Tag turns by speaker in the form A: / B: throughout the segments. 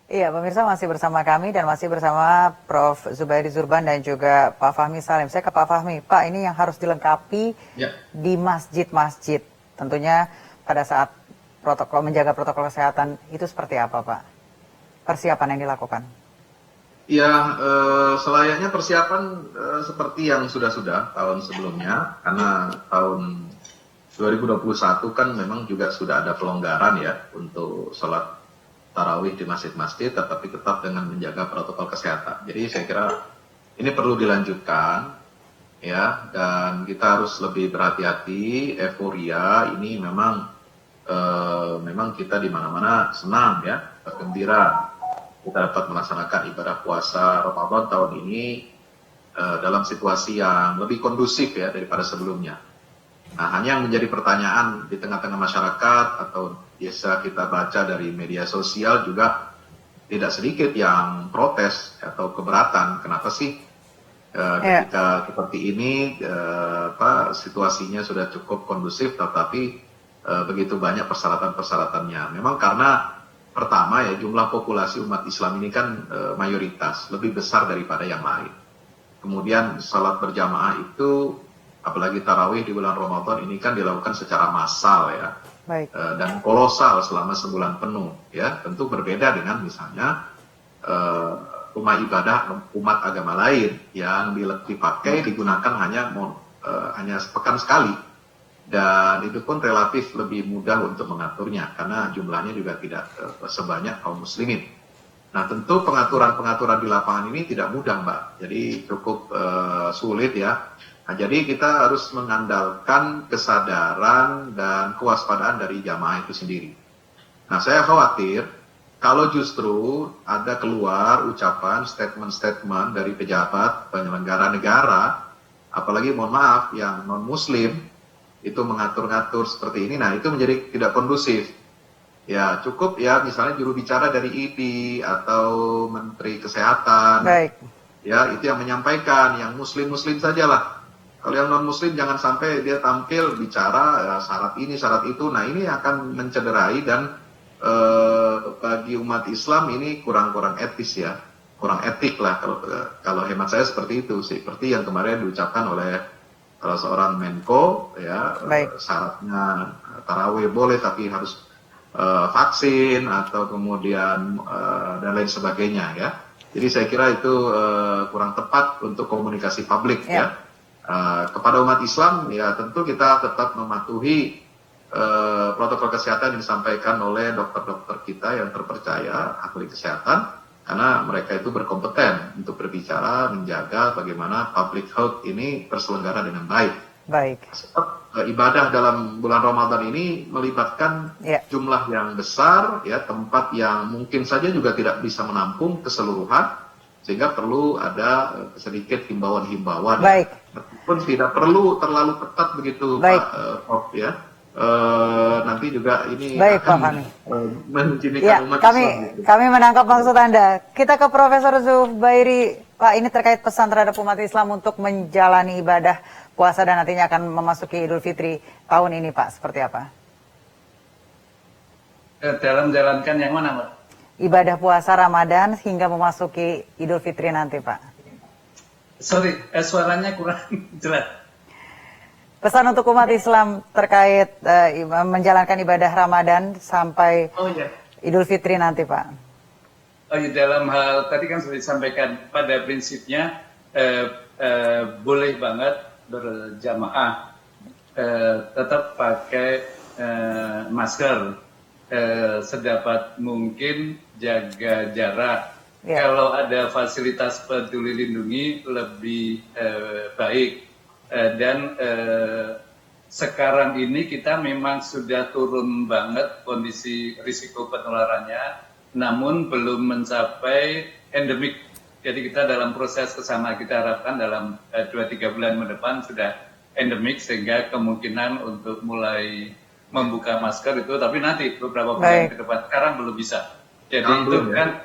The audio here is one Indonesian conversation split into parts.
A: Iya, pemirsa masih bersama kami dan masih bersama Prof. Zubairi Zurban dan juga Pak Fahmi Salim. Saya ke Pak Fahmi. Pak, ini yang harus dilengkapi
B: Ya,
A: di masjid-masjid. Tentunya pada saat menjaga protokol kesehatan itu seperti apa, Pak? Persiapan yang dilakukan.
B: ya selayaknya persiapan seperti yang sudah-sudah tahun sebelumnya, karena tahun 2021 kan memang juga sudah ada pelonggaran ya untuk sholat tarawih di masjid-masjid, tetapi tetap dengan menjaga protokol kesehatan. Jadi saya kira ini perlu dilanjutkan ya, dan kita harus lebih berhati-hati. Euforia ini memang kita di mana-mana senang ya, bergembira kita dapat melaksanakan ibadah puasa Ramadan tahun ini dalam situasi yang lebih kondusif ya daripada sebelumnya. Nah, hanya yang menjadi pertanyaan di tengah-tengah masyarakat atau biasa kita baca dari media sosial juga tidak sedikit yang protes atau keberatan. Kenapa sih ketika seperti ini situasinya sudah cukup kondusif, tetapi begitu banyak persyaratan-persyaratannya. Memang karena pertama ya jumlah populasi umat Islam ini kan mayoritas, lebih besar daripada yang lain. Kemudian salat berjamaah itu, apalagi tarawih di bulan Ramadan ini kan dilakukan secara massal ya.
A: Baik.
B: Dan kolosal selama sebulan penuh ya. Tentu berbeda dengan misalnya rumah ibadah umat agama lain yang dipakai digunakan hanya sepekan sekali, dan itu pun relatif lebih mudah untuk mengaturnya karena jumlahnya juga tidak sebanyak kaum muslimin. Nah, tentu pengaturan-pengaturan di lapangan ini tidak mudah, Mbak. Jadi cukup sulit ya. Nah, jadi kita harus mengandalkan kesadaran dan kewaspadaan dari jamaah itu sendiri. Nah, saya khawatir kalau justru ada keluar ucapan, statement-statement dari pejabat penyelenggara negara, apalagi mohon maaf yang non-muslim, itu mengatur-ngatur seperti ini, nah itu menjadi tidak kondusif. Ya cukup ya misalnya juru bicara dari ID atau Menteri Kesehatan.
A: Baik.
B: Ya itu yang menyampaikan, yang muslim-muslim sajalah. Kalau yang non-muslim jangan sampai dia tampil bicara syarat ini, syarat itu. Nah ini akan mencederai dan bagi umat Islam ini kurang-kurang etis ya. Kurang etik lah kalau hemat saya seperti itu. Seperti yang kemarin diucapkan oleh salah seorang Menko ya, syaratnya tarawih boleh tapi harus vaksin atau kemudian dan lain sebagainya ya. Jadi saya kira itu kurang tepat untuk komunikasi publik ya. Kepada umat Islam ya tentu kita tetap mematuhi protokol kesehatan yang disampaikan oleh dokter-dokter kita yang terpercaya, ahli kesehatan, karena mereka itu berkompeten untuk berbicara, menjaga bagaimana public health ini terselenggara dengan baik.
A: Baik.
B: Ibadah dalam bulan Ramadan ini melibatkan jumlah yang besar, ya, tempat yang mungkin saja juga tidak bisa menampung keseluruhan, sehingga perlu ada sedikit himbauan-himbauan.
A: Baik.
B: Pun tidak perlu terlalu ketat begitu,
A: baik.
B: Pak Prof ya. Nanti juga ini
A: baik,
B: akan menjadikan umat Islam.
A: Kami menangkap maksud Anda. Kita ke Profesor Zubairi. Pak, ini terkait pesan terhadap umat Islam untuk menjalani ibadah puasa dan nantinya akan memasuki Idul Fitri tahun ini, Pak. Seperti apa?
C: Dalam menjalankan yang mana, Pak?
A: Ibadah puasa Ramadan hingga memasuki Idul Fitri nanti, Pak.
C: Sorry, suaranya kurang jelas.
A: Pesan untuk umat Islam terkait menjalankan ibadah Ramadan sampai Idul Fitri nanti, Pak.
C: Oh ya, dalam hal tadi kan sudah disampaikan, pada prinsipnya boleh banget berjamaah, tetap pakai masker, sedapat mungkin jaga jarak. Kalau ada fasilitas peduli lindungi lebih baik. Dan sekarang ini kita memang sudah turun banget kondisi risiko penularannya, namun belum mencapai endemik. Jadi kita dalam proses kesana, kita harapkan dalam 2-3 bulan ke depan sudah endemik, sehingga kemungkinan untuk mulai membuka masker itu, tapi nanti beberapa bulan ke depan. Sekarang belum bisa. Jadi itu kan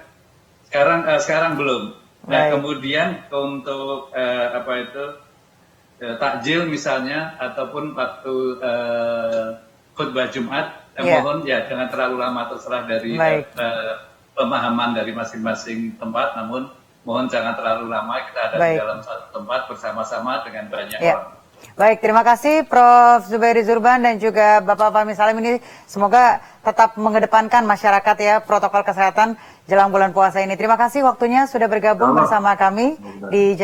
C: sekarang belum. Nah kemudian untuk takjil misalnya, ataupun waktu khutbah Jumat, mohon ya jangan terlalu lama, terserah dari pemahaman dari masing-masing tempat, namun mohon jangan terlalu lama kita ada di dalam satu tempat bersama-sama dengan banyak orang.
A: Baik, terima kasih Prof. Zubairi Zurban dan juga Bapak Fahmi Salim ini. Semoga tetap mengedepankan masyarakat ya protokol kesehatan jelang bulan puasa ini. Terima kasih waktunya sudah bergabung bersama kami di